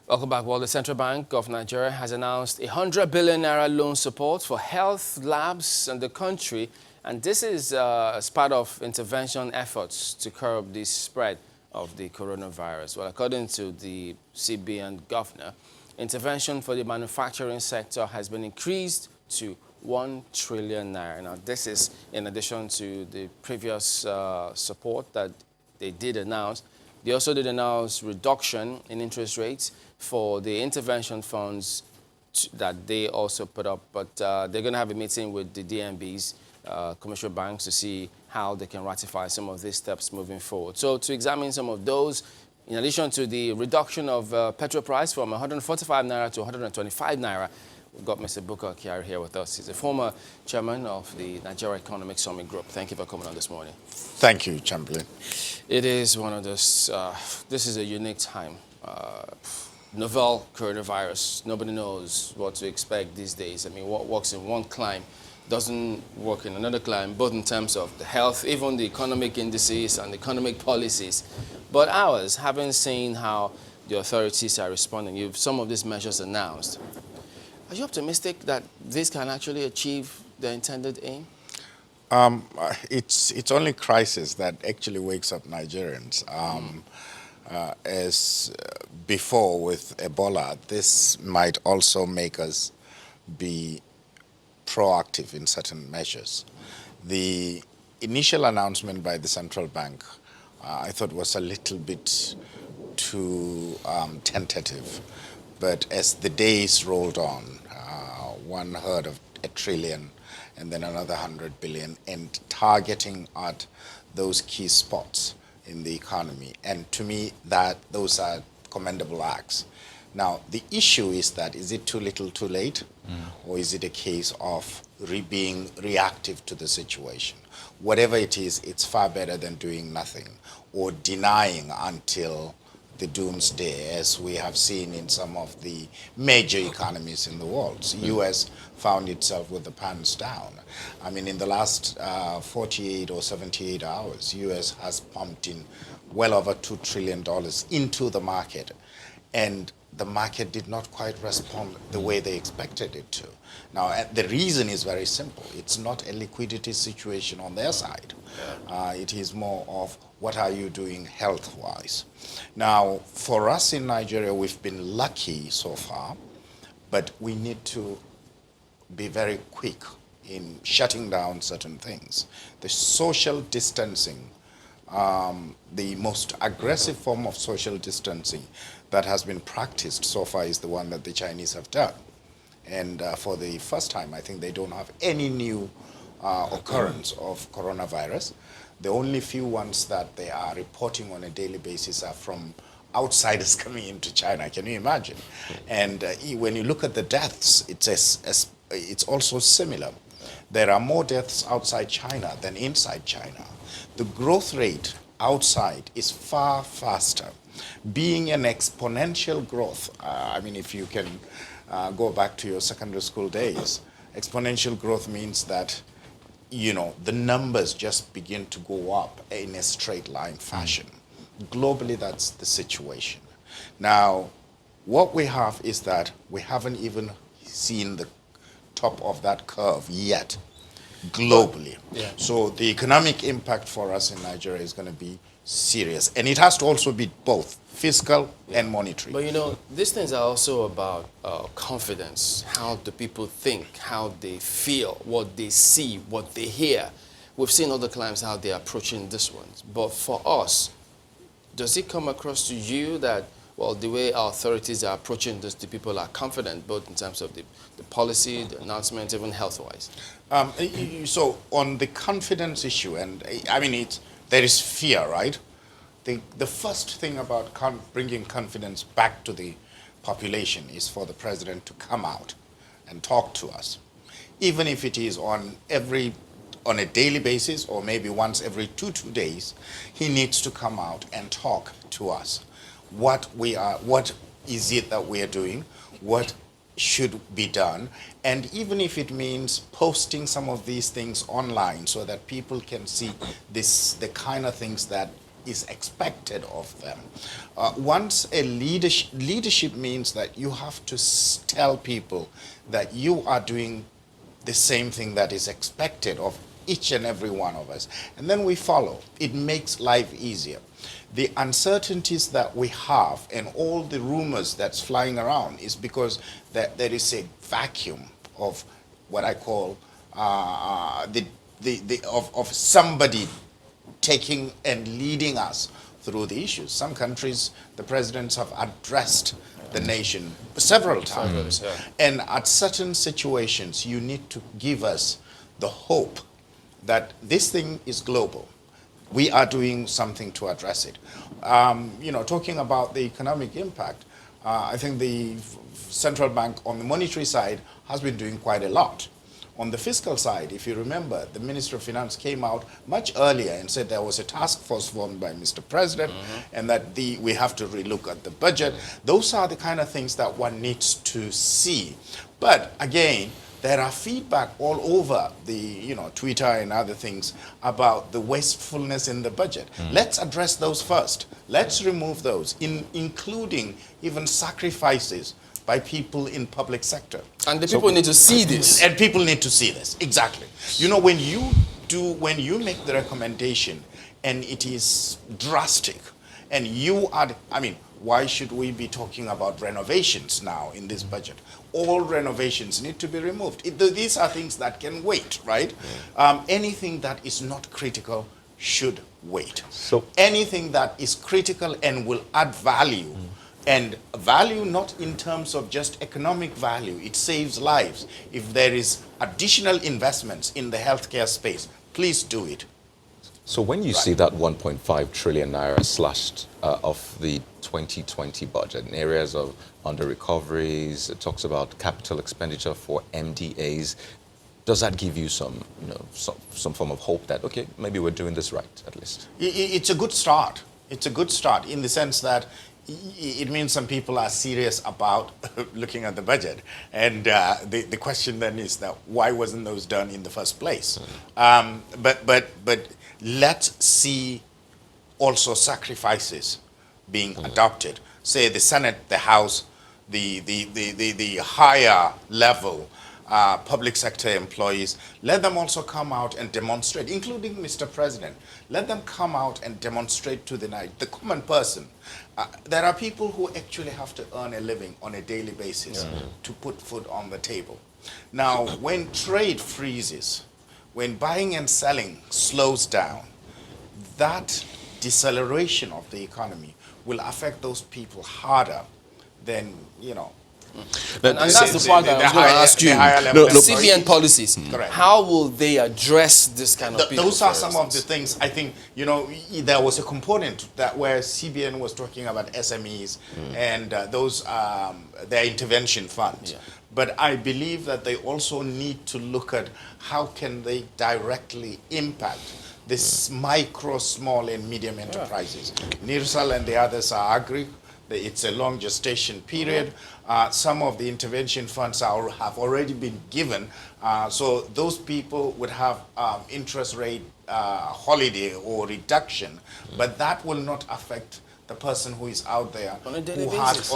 Welcome back. Well, the Central Bank of Nigeria has announced 100 billion naira loan support for health labs in the country, and this is as part of intervention efforts to curb the spread of the coronavirus. Well, according to the CBN governor, intervention for the manufacturing sector has been increased to 1 trillion naira. Now, this is in addition to the previous support that they did announce. They also did announce reduction in interest rates for the intervention funds that they also put up. But they're going to have a meeting with the DNBs, commercial banks, to see how they can ratify some of these steps moving forward. So to examine some of those, in addition to the reduction of petrol price from 145 naira to 125 naira, we've got Mr. Kyari here with us. He's a former chairman of the Nigeria Economic Summit Group. Thank you for coming on this morning. Thank you, Chamberlain. It is one of those, this is a unique time. Novel coronavirus, nobody knows what to expect these days. I mean, what works in one clime doesn't work in another clime, both in terms of the health, even the economic indices and economic policies. But ours, having seen how the authorities are responding, some of these measures announced, are you optimistic that this can actually achieve the intended aim? It's only crisis that actually wakes up Nigerians. As before with Ebola, this might also make us be proactive in certain measures. The initial announcement by the central bank, I thought was a little bit too tentative. But as the days rolled on, one heard of 1 trillion and then another 100 billion, and targeting at those key spots in the economy. And to me, those are commendable acts. Now, the issue is that, is it too little too late? Or is it a case of being reactive to the situation? Whatever it is, it's far better than doing nothing or denying until the doomsday, as we have seen in some of the major economies in the world. So U.S. found itself with the pants down. I mean, in the last 48 or 78 hours, U.S. has pumped in well over $2 trillion into the market, and the market did not quite respond the way they expected it to. Now, the reason is very simple. It's not a liquidity situation on their side. It is more of, what are you doing health-wise? Now, for us in Nigeria, we've been lucky so far, but we need to be very quick in shutting down certain things. The social distancing, the most aggressive form of social distancing that has been practiced so far is the one that the Chinese have done. And for the first time, I think they don't have any new occurrence of coronavirus. The only few ones that they are reporting on a daily basis are from outsiders coming into China. Can you imagine? And when you look at the deaths, it's also similar. There are more deaths outside China than inside China. The growth rate outside is far faster, being an exponential growth. I mean, if you can go back to your secondary school days, exponential growth means that, you know, the numbers just begin to go up in a straight line fashion. Globally, that's the situation. Now, what we have is that we haven't even seen the top of that curve yet, globally. Yeah. So the economic impact for us in Nigeria is going to be serious. And it has to also be both fiscal and monetary. But you know, these things are also about confidence, how the people think, how they feel, what they see, what they hear. We've seen other clients how they're approaching this one. But for us, does it come across to you that, well, the way our authorities are approaching this, the people are confident, both in terms of the policy, the announcement, even health-wise? So on the confidence issue, and I mean, there is fear, right? The first thing about bringing confidence back to the population is for the president to come out and talk to us. Even if it is on a daily basis or maybe once every two days, he needs to come out and talk to us. What is it that we are doing? What should be done? And even if it means posting some of these things online so that people can see the kind of things that is expected of them. Once a leadership means that you have to tell people that you are doing the same thing that is expected of each and every one of us. And then we follow. It makes life easier. The uncertainties that we have and all the rumors that's flying around is because there is a vacuum of what I call of somebody taking and leading us through the issues. Some countries, the presidents have addressed the nation several times. And at certain situations, you need to give us the hope that this thing is global. We are doing something to address it. Talking about the economic impact, I think the central bank on the monetary side has been doing quite a lot. On the fiscal side, if you remember, the Minister of Finance came out much earlier and said there was a task force formed by Mr. President and that we have to relook at the budget. Those are the kind of things that one needs to see. But again, there are feedback all over the Twitter and other things about the wastefulness in the budget. Let's address those first. Let's remove those, including even sacrifices by people in public sector. And the people need to see this. And people need to see this, exactly. When you make the recommendation and it is drastic, and why should we be talking about renovations now in this budget? All renovations need to be removed. These are things that can wait, right? Anything that is not critical should wait. So anything that is critical and will add value, and value not in terms of just economic value, it saves lives. If there is additional investments in the healthcare space, please do it. So when you see that 1.5 trillion naira slashed of the 2020 budget in areas of under recoveries, it talks about capital expenditure for MDAs, does that give you some form of hope that, okay, maybe we're doing this right, at least? It's a good start. It's a good start in the sense that it means some people are serious about looking at the budget. And the question then is that why wasn't those done in the first place? But let's see also sacrifices being adopted. Say the Senate, the House, the higher level public sector employees, let them also come out and demonstrate, including Mr. President. Let them come out and demonstrate to the common person. There are people who actually have to earn a living on a daily basis to put food on the table. Now, when trade freezes, when buying and selling slows down, that deceleration of the economy will affect those people harder than, And that's the part that I was going to ask you. CBN policies, how will they address this kind of people? Those are some of the things. I think, there was a component where CBN was talking about SMEs and their intervention funds. But I believe that they also need to look at how can they directly impact this micro, small and medium enterprises. Nirsal and the others are agri. It's a long gestation period. Some of the intervention funds have already been given. So those people would have interest rate holiday or reduction, but that will not affect the person who is out there on a daily basis.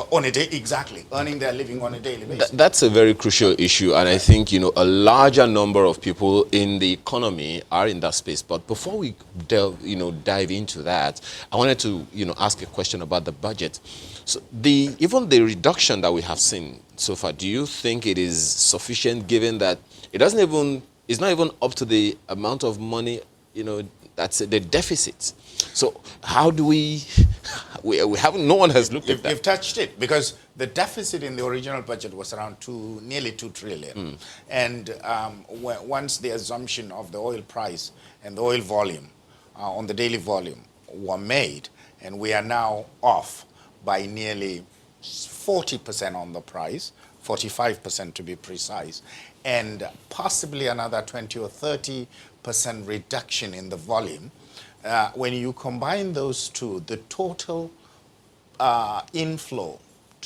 Exactly, earning their living on a daily basis. That's a very crucial issue, and I think a larger number of people in the economy are in that space. But before we dive into that, I wanted to ask a question about the budget. So even the reduction that we have seen so far, do you think it is sufficient, given that it's not even up to the amount of money that's the deficit? So how do we haven't, no one has looked at that. You've touched it, because the deficit in the original budget was around nearly 2 trillion. And once the assumption of the oil price and the oil volume on the daily volume were made, and we are now off by nearly 40% on the price, 45% to be precise, and possibly another 20 or 30% reduction in the volume. When you combine those two, the total inflow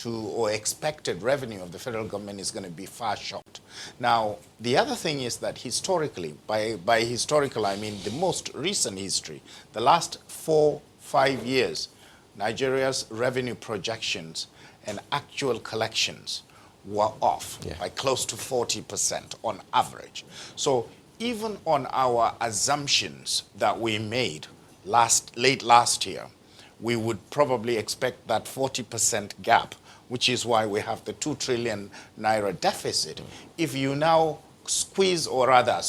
or expected revenue of the federal government is going to be far short. Now, the other thing is that historically, by historical I mean the most recent history, the last 4 5 years, Nigeria's revenue projections and actual collections were off by close to 40% on average. So even on our assumptions that we made late last year, we would probably expect that 40% gap, which is why we have the 2 trillion naira deficit. If you now squeeze, or rather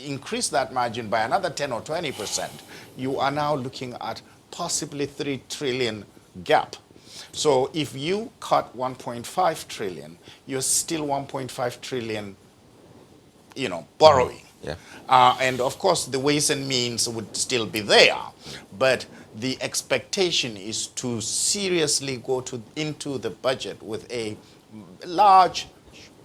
increase that margin by another 10 or 20%, you are now looking at possibly 3 trillion gap. So if you cut 1.5 trillion, you're still 1.5 trillion, borrowing. Yeah. And of course, the ways and means would still be there, but the expectation is to seriously go into the budget with a large,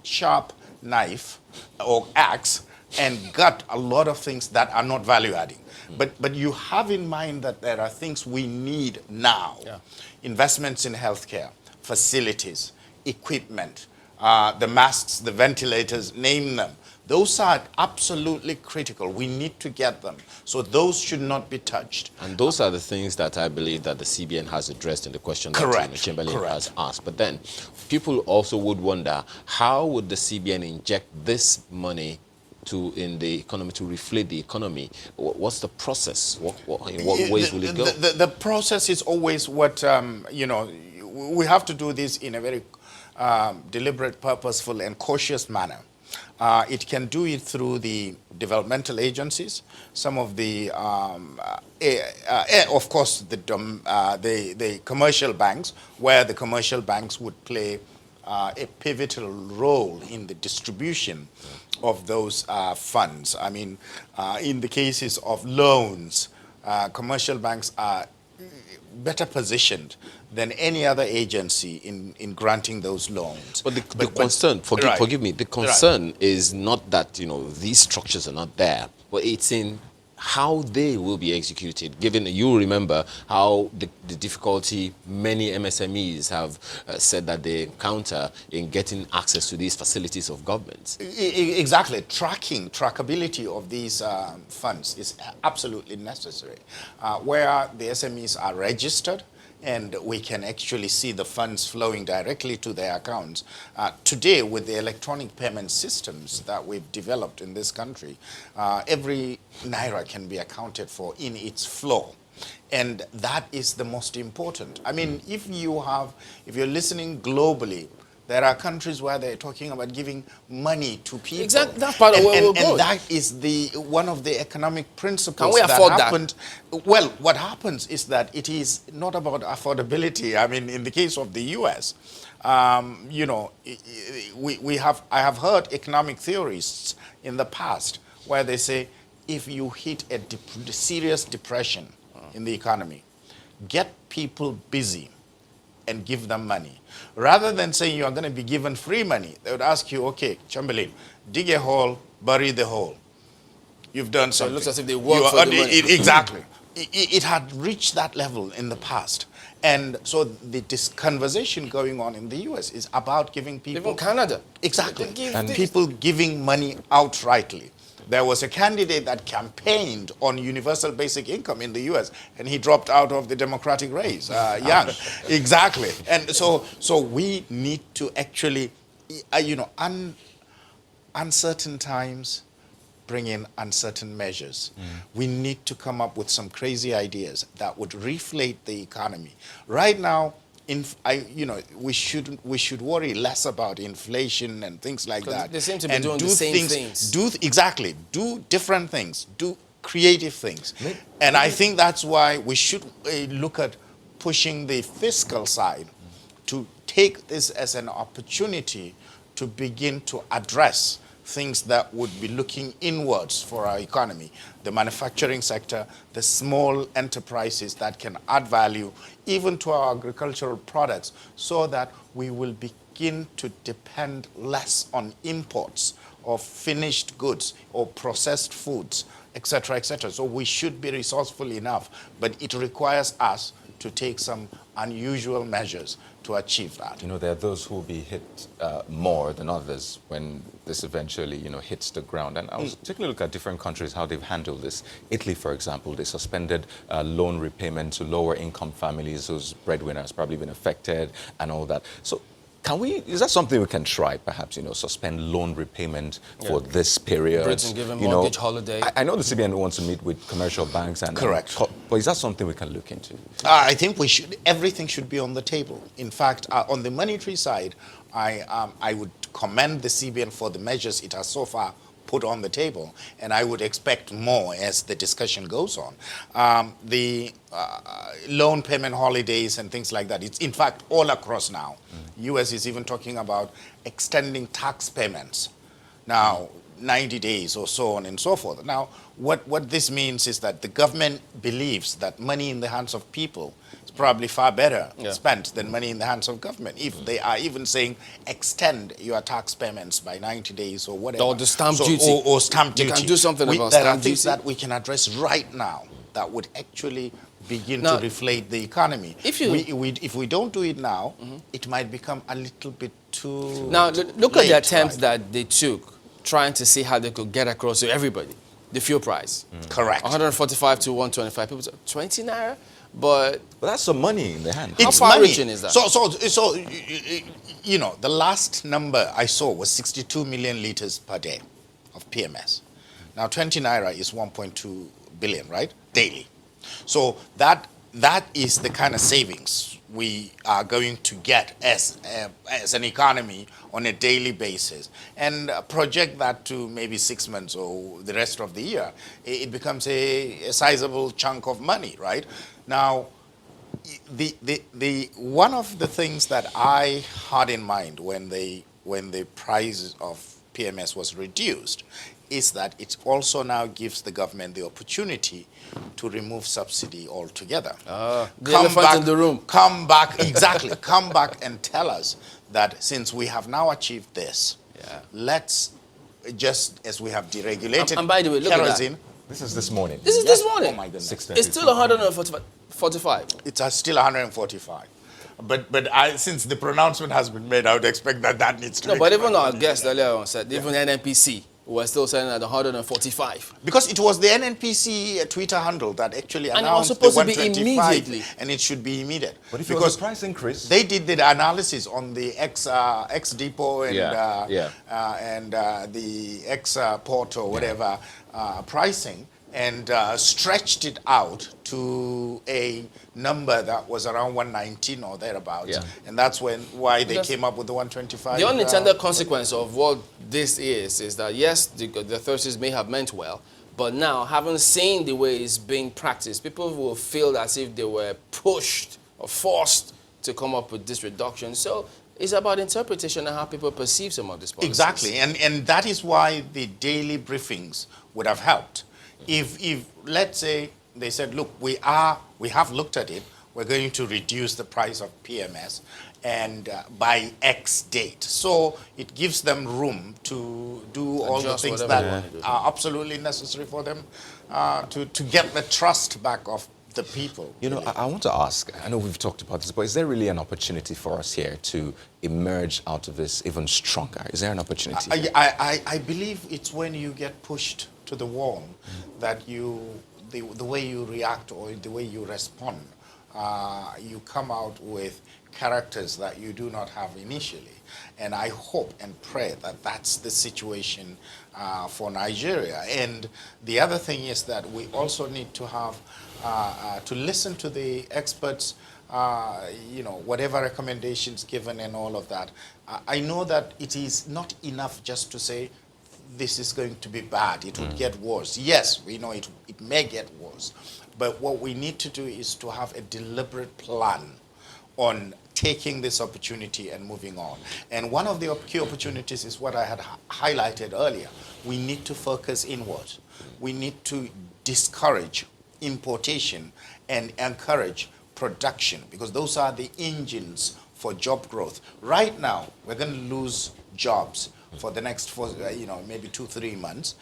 sharp knife or axe and gut a lot of things that are not value adding. But you have in mind that there are things we need now. Yeah. Investments in healthcare, facilities, equipment, the masks, the ventilators, name them. Those are absolutely critical. We need to get them. So those should not be touched. And those are the things that I believe that the CBN has addressed in the question that Chamberlain has asked. But then people also would wonder, how would the CBN inject this money in the economy to reflate the economy? What's the process? In what ways will it go? The process is always what, we have to do this in a very deliberate, purposeful, and cautious manner. It can do it through the developmental agencies, some of the, of course, the commercial banks, where the commercial banks would play a pivotal role in the distribution of those funds. I mean, in the cases of loans, commercial banks are better positioned than any other agency in granting those loans. But the concern, forgive me, the concern is not that, these structures are not there, but it's in how they will be executed, given you remember how the difficulty many MSMEs have said that they encounter in getting access to these facilities of government. Exactly. Trackability of these funds is absolutely necessary. Where the SMEs are registered, and we can actually see the funds flowing directly to their accounts. Today, with the electronic payment systems that we've developed in this country, every naira can be accounted for in its flow. And that is the most important. I mean, if you're listening globally, there are countries where they're talking about giving money to people. Exactly, that's part of where we're going. And that is one of the economic principles. Can we afford that? Well, what happens is that it is not about affordability. I mean, in the case of the U.S., I have heard economic theorists in the past where they say, if you hit a serious depression in the economy, get people busy and give them money. Rather than saying you are going to be given free money, they would ask you, okay, Chamberlain, dig a hole, bury the hole. You've done something. So it looks as if they work for the money. Exactly. It had reached that level in the past. And so this conversation going on in the U.S. is about giving people... Even Canada. Exactly. And people giving money outrightly. There was a candidate that campaigned on universal basic income in the U.S., and he dropped out of the Democratic race, young. Exactly. And so we need to actually, uncertain times bring in uncertain measures. We need to come up with some crazy ideas that would reflate the economy. Right now, we should worry less about inflation and things like that. They seem to be doing the same things. Do different things. Do creative things. And I think that's why we should look at pushing the fiscal side to take this as an opportunity to begin to address things that would be looking inwards for our economy. The manufacturing sector, the small enterprises that can add value even to our agricultural products, so that we will begin to depend less on imports of finished goods or processed foods, etc., etc. So we should be resourceful enough, but it requires us to take some unusual measures to achieve that. You know, there are those who will be hit more than others when this eventually, hits the ground. And I was taking a look at different countries, how they've handled this. Italy, for example, they suspended loan repayment to lower income families whose breadwinners probably been affected and all that. So is that something we can try, perhaps, suspend loan repayment for this period? Britain giving mortgage holiday. I know the CBN wants to meet with commercial banks and Correct. But is that something we can look into? I think everything should be on the table. In fact, on the monetary side, I would commend the CBN for the measures it has so far put on the table, and I would expect more as the discussion goes on. The loan payment holidays and things like that, it's in fact all across now. US is even talking about extending tax payments. Now, 90 days or so on and so forth. Now, what this means is that the government believes that money in the hands of people is probably far better spent than money in the hands of government. If they are even saying extend your tax payments by 90 days or whatever. Or the stamp duty. Or stamp duty. You can do something about there stamp are things duty. that we can address right now that would actually begin to reflate the economy. If we don't do it now, it might become a little bit too Now, look at the attempts right? that they took trying to see how they could get across to everybody the fuel price. Correct. 145 to 125. People say 20 naira, but that's some money in the hand. How far-reaching is that? So, the last number I saw was 62 million liters per day of PMS. Now, 20 naira is 1.2 billion, right? Daily. So that is the kind of savings we are going to get as an economy on a daily basis, and project that to maybe 6 months or the rest of the year. It becomes a sizable chunk of money, right? Now, the one of the things that I had in mind when the price of PMS was reduced is that it also now gives the government the opportunity to remove subsidy altogether. The elephant in the room. Come back, exactly. Come back and tell us that since we have now achieved this, let's just, as we have deregulated and by the way, look kerosene. at that. This is this morning. This is this morning. Oh my goodness. It's still 145. It's still 145. But since the pronouncement has been made, I would expect that needs to be. No, but even our guest earlier on said, even NNPC, we're still saying at 145. Because it was the NNPC Twitter handle that actually And it was announced supposed the to be 125, immediately. and it should be immediate. But if it was a price increase, they did the analysis on the X depot and the X port or whatever pricing, and stretched it out to a number that was around 119 or thereabouts. And that's why they came up with the 125. The unintended consequence of what this is that, yes, the authorities may have meant well, but now, having seen the way it's being practiced, people will feel as if they were pushed or forced to come up with this reduction. So it's about interpretation and how people perceive some of these policies. Exactly, and that is why the daily briefings would have helped. If let's say they said, look, we have looked at it, we're going to reduce the price of PMS and by X date. So it gives them room to do all the things that are absolutely necessary for them to get the trust back of the people. I want to ask, I know we've talked about this, but is there really an opportunity for us here to emerge out of this even stronger? Is there an opportunity? I believe it's when you get pushed to the wall that the way you react or the way you respond, you come out with characters that you do not have initially. And I hope and pray that that's the situation for Nigeria. And the other thing is that we also need to have to listen to the experts, whatever recommendations given and all of that. I know that it is not enough just to say, this is going to be bad, it would get worse. Yes, we know it may get worse. But what we need to do is to have a deliberate plan on taking this opportunity and moving on. And one of the key opportunities is what I had highlighted earlier. We need to focus inward. We need to discourage importation and encourage production, because those are the engines for job growth. Right now, we're going to lose jobs for the next, maybe 2-3 months,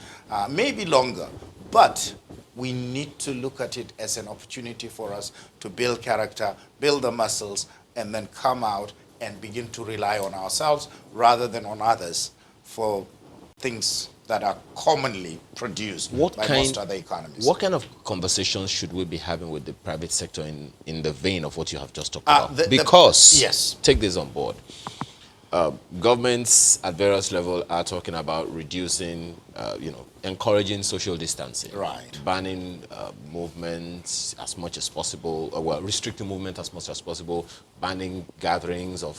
maybe longer. But we need to look at it as an opportunity for us to build character, build the muscles, and then come out and begin to rely on ourselves rather than on others for things that are commonly produced by most other economies. What kind of conversations should we be having with the private sector in the vein of what you have just talked about? Because, yes, take this on board. Governments at various levels are talking about reducing, encouraging social distancing, right, banning movements as much as possible, well, restricting movement as much as possible, banning gatherings of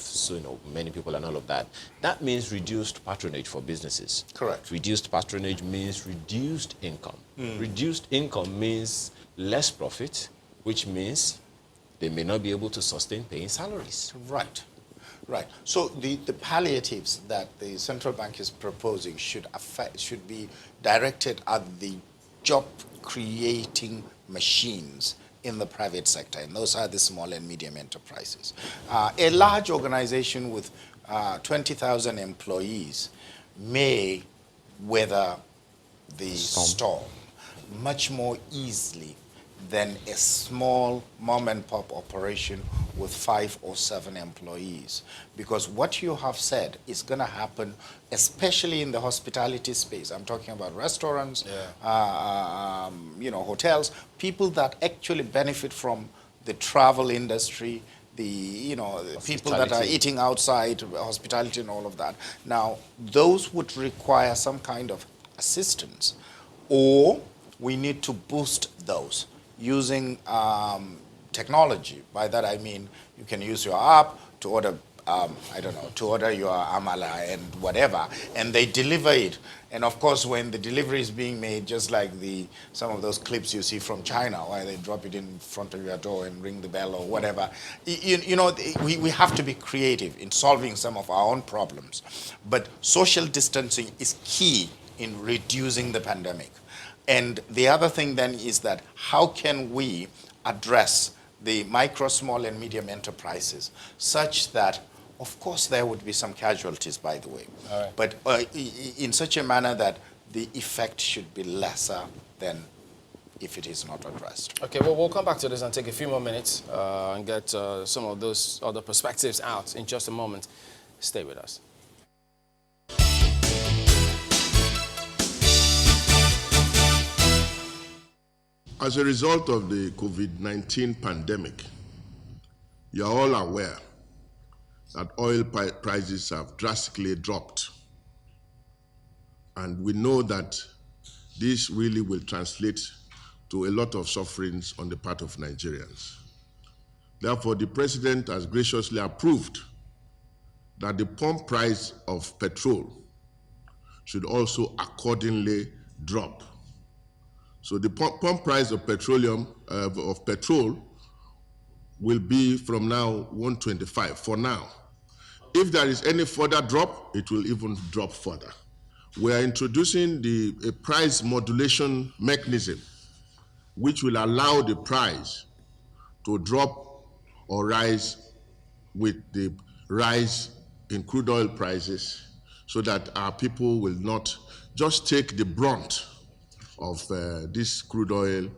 many people and all of that. That means reduced patronage for businesses. Correct. Reduced patronage means reduced income. Reduced income means less profit, which means they may not be able to sustain paying salaries. Right. Right. So the palliatives that the central bank is proposing should be directed at the job-creating machines in the private sector, and those are the small and medium enterprises. A large organization with 20,000 employees may weather the storm much more easily than a small mom-and-pop operation with 5 or 7 employees. Because what you have said is going to happen, especially in the hospitality space. I'm talking about restaurants, hotels, people that actually benefit from the travel industry, the people that are eating outside, hospitality and all of that. Now, those would require some kind of assistance, or we need to boost those using technology. By that I mean you can use your app to order, to order your amala and whatever, and they deliver it. And of course, when the delivery is being made, just like some of those clips you see from China, where they drop it in front of your door and ring the bell or whatever, we have to be creative in solving some of our own problems. But social distancing is key in reducing the pandemic. And the other thing then is that how can we address the micro, small, and medium enterprises such that, of course, there would be some casualties, by the way, but in such a manner that the effect should be lesser than if it is not addressed. Okay, well, we'll come back to this and take a few more minutes and get some of those other perspectives out in just a moment. Stay with us. As a result of the COVID-19 pandemic, you are all aware that oil prices have drastically dropped. And we know that this really will translate to a lot of sufferings on the part of Nigerians. Therefore, the President has graciously approved that the pump price of petrol should also accordingly drop. So the pump price of petroleum, of petrol, will be from now 125 for now. If there is any further drop, it will even drop further. We are introducing a price modulation mechanism, which will allow the price to drop or rise with the rise in crude oil prices, so that our people will not just take the brunt of this crude oil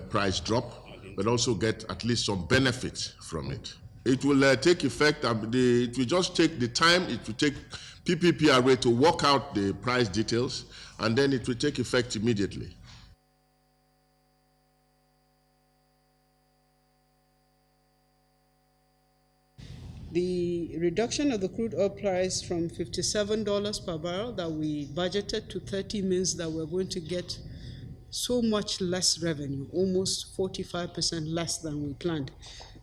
price drop, but also get at least some benefit from it. It will take effect, it will just take the time, it will take PPPRA to work out the price details, and then it will take effect immediately. The reduction of the crude oil price from $57 per barrel that we budgeted to $30 means that we're going to get so much less revenue, almost 45% less than we planned.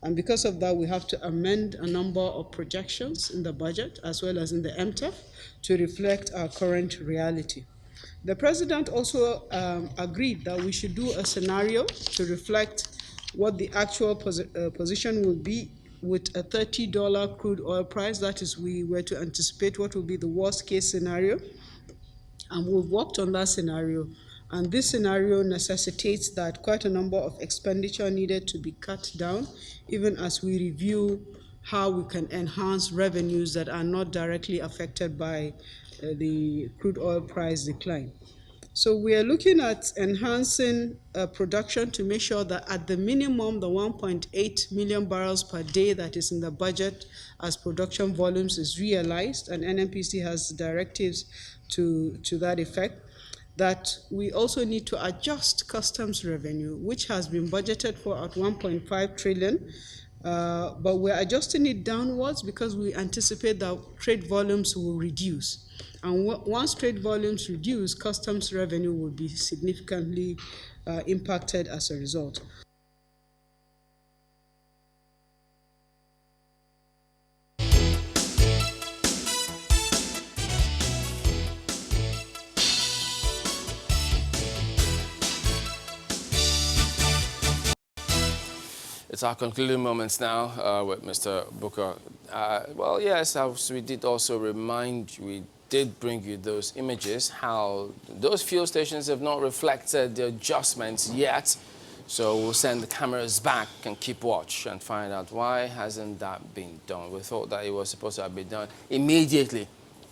And because of that, we have to amend a number of projections in the budget as well as in the MTEF to reflect our current reality. The President also agreed that we should do a scenario to reflect what the actual position will be with a $30 crude oil price. That is, we were to anticipate what will be the worst case scenario. And we've worked on that scenario. And this scenario necessitates that quite a number of expenditure needed to be cut down, even as we review how we can enhance revenues that are not directly affected by the crude oil price decline. So we are looking at enhancing production to make sure that at the minimum, the 1.8 million barrels per day that is in the budget as production volumes is realized, and NNPC has directives to that effect. That we also need to adjust customs revenue, which has been budgeted for at 1.5 trillion. But we're adjusting it downwards because we anticipate that trade volumes will reduce. And once trade volumes reduce, customs revenue will be significantly impacted as a result. It's our concluding moments now with Mr. Booker. Well, yes, as we did also remind you, we did bring you those images, how those fuel stations have not reflected the adjustments yet. So we'll send the cameras back and keep watch and find out why hasn't that been done. We thought that it was supposed to have been done immediately.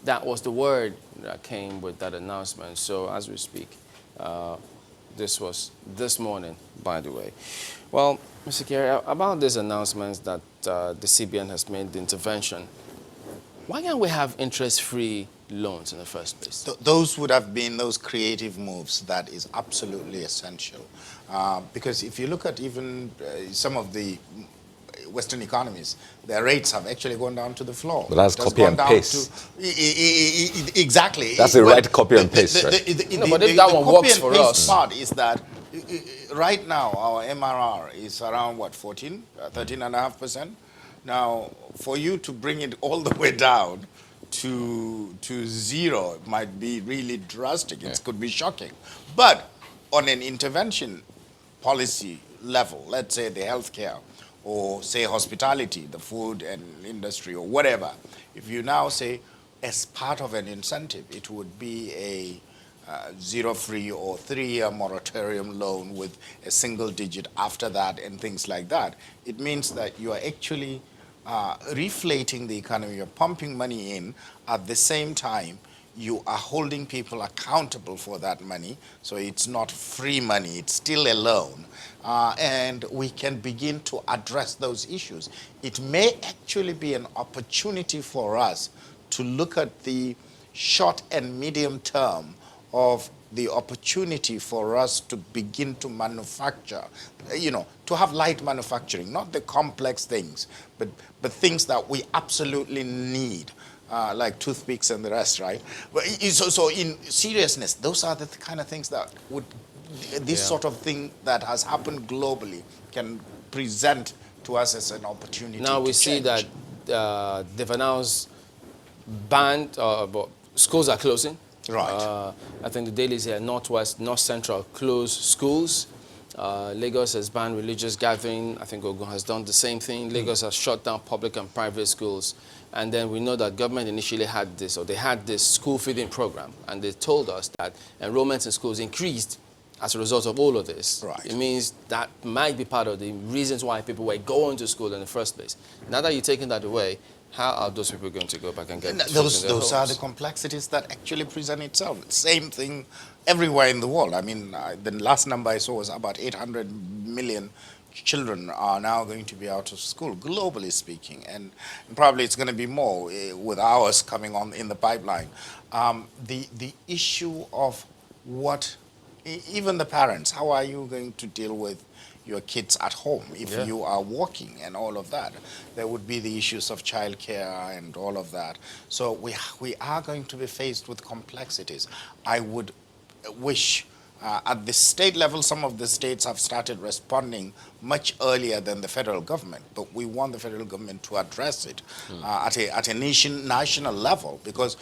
That was the word that came with that announcement. So as we speak, this was this morning, by the way. Well, Mr. Kyari, about these announcements that the CBN has made, the intervention, why can't we have interest-free loans in the first place? Those would have been those creative moves that is absolutely essential. Because if you look at even some of the Western economies, their rates have actually gone down to the floor. But that's copy and paste. Exactly. That's the right copy and paste, right? No, but if that one works for us. The part is that right now our MRR is around what, 13.5%. Now, for you to bring it all the way down to zero, it might be really drastic. It could be shocking. But on an intervention policy level, let's say the healthcare, or say hospitality, the food and industry, or whatever, if you now say as part of an incentive, it would be a zero-free or 3-year moratorium loan with a single digit after that and things like that, it means that you are actually reflating the economy. You're pumping money in. At the same time, you are holding people accountable for that money. So it's not free money, it's still a loan. And we can begin to address those issues. It may actually be an opportunity for us to look at the short and medium term of the opportunity for us to begin to manufacture, to have light manufacturing, not the complex things, but things that we absolutely need. Like toothpicks and the rest, right? But so in seriousness, those are the kind of things that would, this sort of thing that has happened globally can present to us as an opportunity. Now we see that they've announced banned, but schools are closing. Right. I think the dailies here, Northwest, North Central, closed schools. Lagos has banned religious gathering. I think Ogun has done the same thing. Lagos has shut down public and private schools. And then we know that government initially had this, or they had this school feeding program, and they told us that enrollments in schools increased as a result of all of this. Right. It means that might be part of the reasons why people were going to school in the first place. Now that you're taking that away, how are those people going to go back and get those are the complexities that actually present itself. Same thing everywhere in the world. I mean, the last number I saw was about 800 million children are now going to be out of school, globally speaking, and probably it's going to be more with ours coming on in the pipeline. The issue of what, even the parents, how are you going to deal with your kids at home if you are working and all of that? There would be the issues of childcare and all of that. So we are going to be faced with complexities. I would wish at the state level, some of the states have started responding much earlier than the federal government, but we want the federal government to address it at a national level, because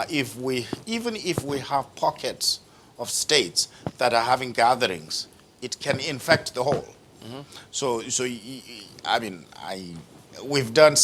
even if we have pockets of states that are having gatherings, it can infect the whole. So I mean, we've done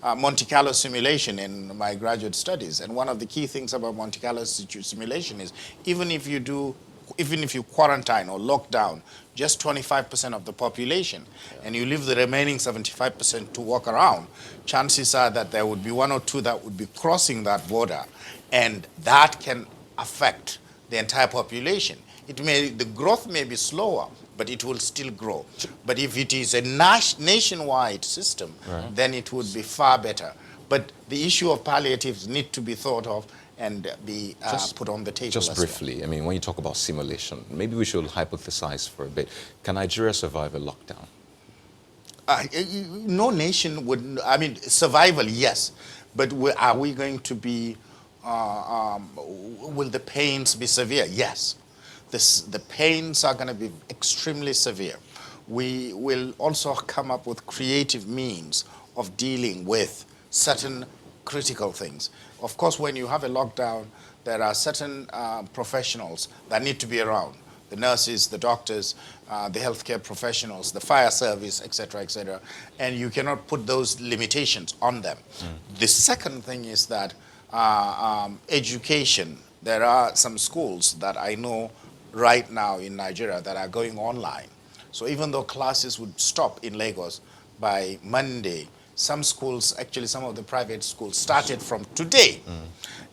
Monte Carlo simulation in my graduate studies, and one of the key things about Monte Carlo simulation is even if you quarantine or lock down just 25% of the population, and you leave the remaining 75% to walk around, chances are that there would be one or two that would be crossing that border, and that can affect the entire population. The growth may be slower, but it will still grow. But if it is a nationwide system, then it would be far better. But the issue of palliatives need to be thought of and be put on the table. Just briefly, I mean, when you talk about simulation, maybe we should hypothesize for a bit. Can Nigeria survive a lockdown? No nation would, I mean, survival, yes. But are we going to be, will the pains be severe? Yes. The pains are going to be extremely severe. We will also come up with creative means of dealing with certain critical things. Of course, when you have a lockdown, there are certain professionals that need to be around. The nurses, the doctors, the healthcare professionals, the fire service, etc., and you cannot put those limitations on them. The second thing is that education. There are some schools that I know right now in Nigeria that are going online. So even though classes would stop in Lagos by Monday, some schools, actually some of the private schools, started from today.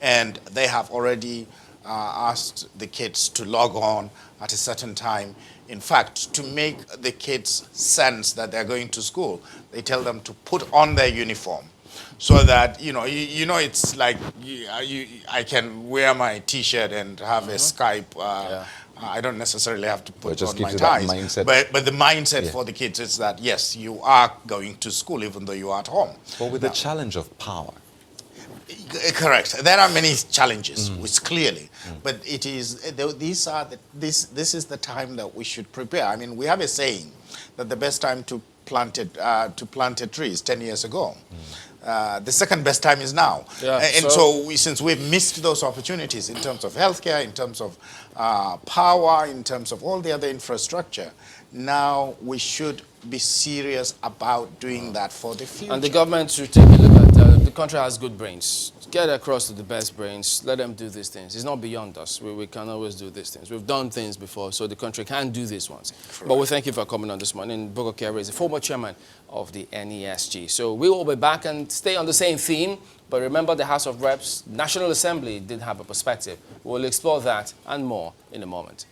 And they have already asked the kids to log on at a certain time. In fact, to make the kids sense that they're going to school, they tell them to put on their uniform. So that, it's like I can wear my T-shirt and have a Skype. I don't necessarily have to put on my ties. But the mindset for the kids is that, yes, you are going to school even though you are at home. But with the challenge of power. Correct. There are many challenges, which clearly, but it is this is the time that we should prepare. I mean, we have a saying that the best time to plant a tree is 10 years ago. The second best time is now. Since we've missed those opportunities in terms of healthcare, in terms of power, in terms of all the other infrastructure, now we should be serious about doing that for the future. And the government should take a look at the country has good brains. Get across to the best brains. Let them do these things. It's not beyond us. We can always do these things. We've done things before, so the country can do these ones. Correct. But we thank you for coming on this morning. Kyari is the former chairman of the NESG. So we will be back and stay on the same theme. But remember, the House of Reps, National Assembly did have a perspective. We'll explore that and more in a moment.